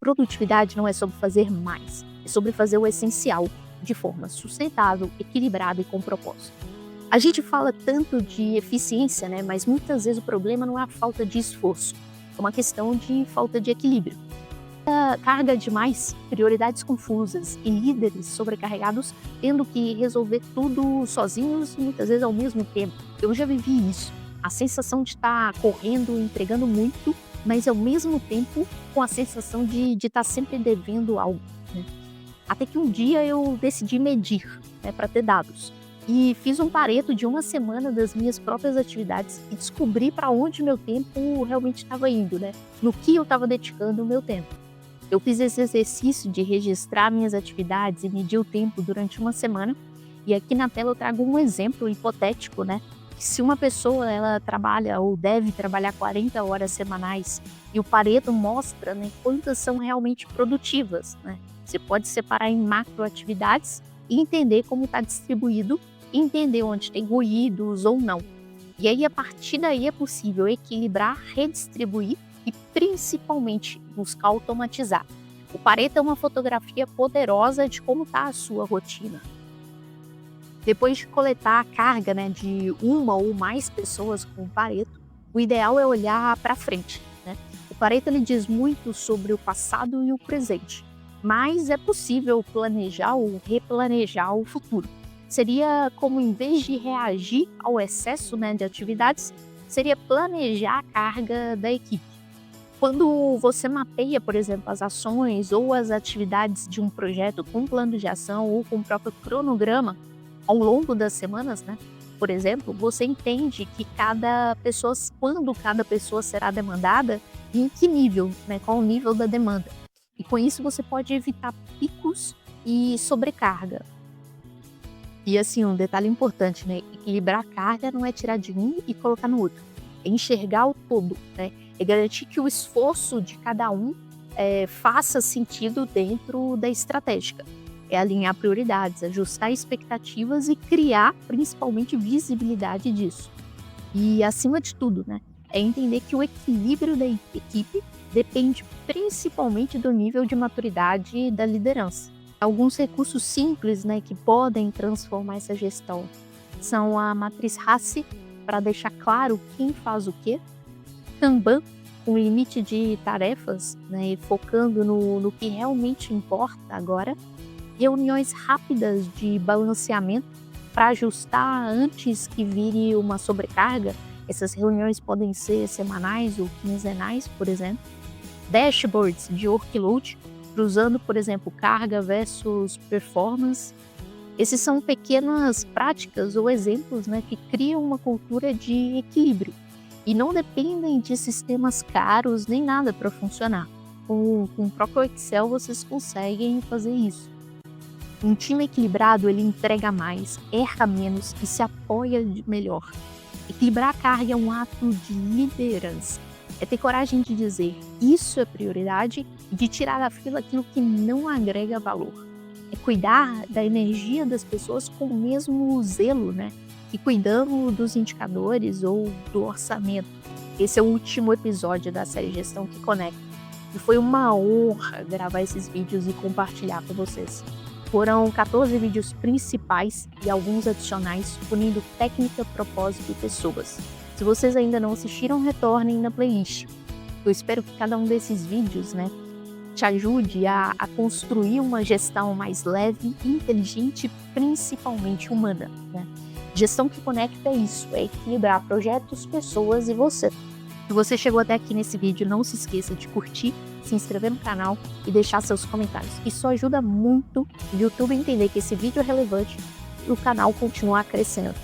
Produtividade não é sobre fazer mais, é sobre fazer o essencial de forma sustentável, equilibrada e com propósito. A gente fala tanto de eficiência, né? Mas muitas vezes o problema não é a falta de esforço, é uma questão de falta de equilíbrio. Carga demais, prioridades confusas e líderes sobrecarregados tendo que resolver tudo sozinhos e muitas vezes ao mesmo tempo. Eu já vivi isso. A sensação de estar correndo, entregando muito, mas ao mesmo tempo com a sensação de estar sempre devendo algo, né? Até que um dia eu decidi medir, né, para ter dados. E fiz um pareto de uma semana das minhas próprias atividades e descobri para onde meu tempo realmente estava indo, né? No que eu estava dedicando o meu tempo. Eu fiz esse exercício de registrar minhas atividades e medir o tempo durante uma semana. E aqui na tela eu trago um exemplo hipotético, né? Se uma pessoa ela trabalha ou deve trabalhar 40 horas semanais e o Pareto mostra, né, quantas são realmente produtivas, né? Você pode separar em macroatividades e entender como está distribuído, e entender onde tem ruídos ou não. E aí, a partir daí, é possível equilibrar, redistribuir e, principalmente, buscar automatizar. O Pareto é uma fotografia poderosa de como está a sua rotina. Depois de coletar a carga, né, de uma ou mais pessoas com o Pareto, o ideal é olhar para frente, né? O Pareto ele diz muito sobre o passado e o presente, mas é possível planejar ou replanejar o futuro. Seria como, em vez de reagir ao excesso, né, de atividades, seria planejar a carga da equipe. Quando você mapeia, por exemplo, as ações ou as atividades de um projeto com plano de ação ou com o próprio cronograma, ao longo das semanas, né? Por exemplo, você entende que quando cada pessoa será demandada e em que nível, né? Qual o nível da demanda. E com isso você pode evitar picos e sobrecarga. E assim, um detalhe importante, né? Equilibrar a carga não é tirar de um e colocar no outro. É enxergar o todo, né? É garantir que o esforço de cada um faça sentido dentro da estratégica. É alinhar prioridades, ajustar expectativas e criar, principalmente, visibilidade disso. E, acima de tudo, né, é entender que o equilíbrio da equipe depende principalmente do nível de maturidade da liderança. Alguns recursos simples, né, que podem transformar essa gestão são a matriz RACI, para deixar claro quem faz o quê, Kanban, com limite de tarefas, né, focando no que realmente importa agora, reuniões rápidas de balanceamento para ajustar antes que vire uma sobrecarga. Essas reuniões podem ser semanais ou quinzenais, por exemplo. Dashboards de workload, cruzando, por exemplo, carga versus performance. Esses são pequenas práticas ou exemplos, né, que criam uma cultura de equilíbrio e não dependem de sistemas caros nem nada para funcionar. Com o próprio Excel vocês conseguem fazer isso. Um time equilibrado, ele entrega mais, erra menos e se apoia melhor. Equilibrar a carga é um ato de liderança. É ter coragem de dizer isso é prioridade e de tirar da fila aquilo que não agrega valor. É cuidar da energia das pessoas com o mesmo zelo, né, que cuidamos dos indicadores ou do orçamento. Esse é o último episódio da série Gestão que Conecta. E foi uma honra gravar esses vídeos e compartilhar com vocês. Foram 14 vídeos principais e alguns adicionais unindo técnica, propósito e pessoas. Se vocês ainda não assistiram, retornem na playlist. Eu espero que cada um desses vídeos, né, te ajude a construir uma gestão mais leve, inteligente e principalmente humana, né? Gestão que conecta é isso, é equilibrar projetos, pessoas e você. Se você chegou até aqui nesse vídeo, não se esqueça de curtir, se inscrever no canal e deixar seus comentários. Isso ajuda muito o YouTube a entender que esse vídeo é relevante e o canal continuar crescendo.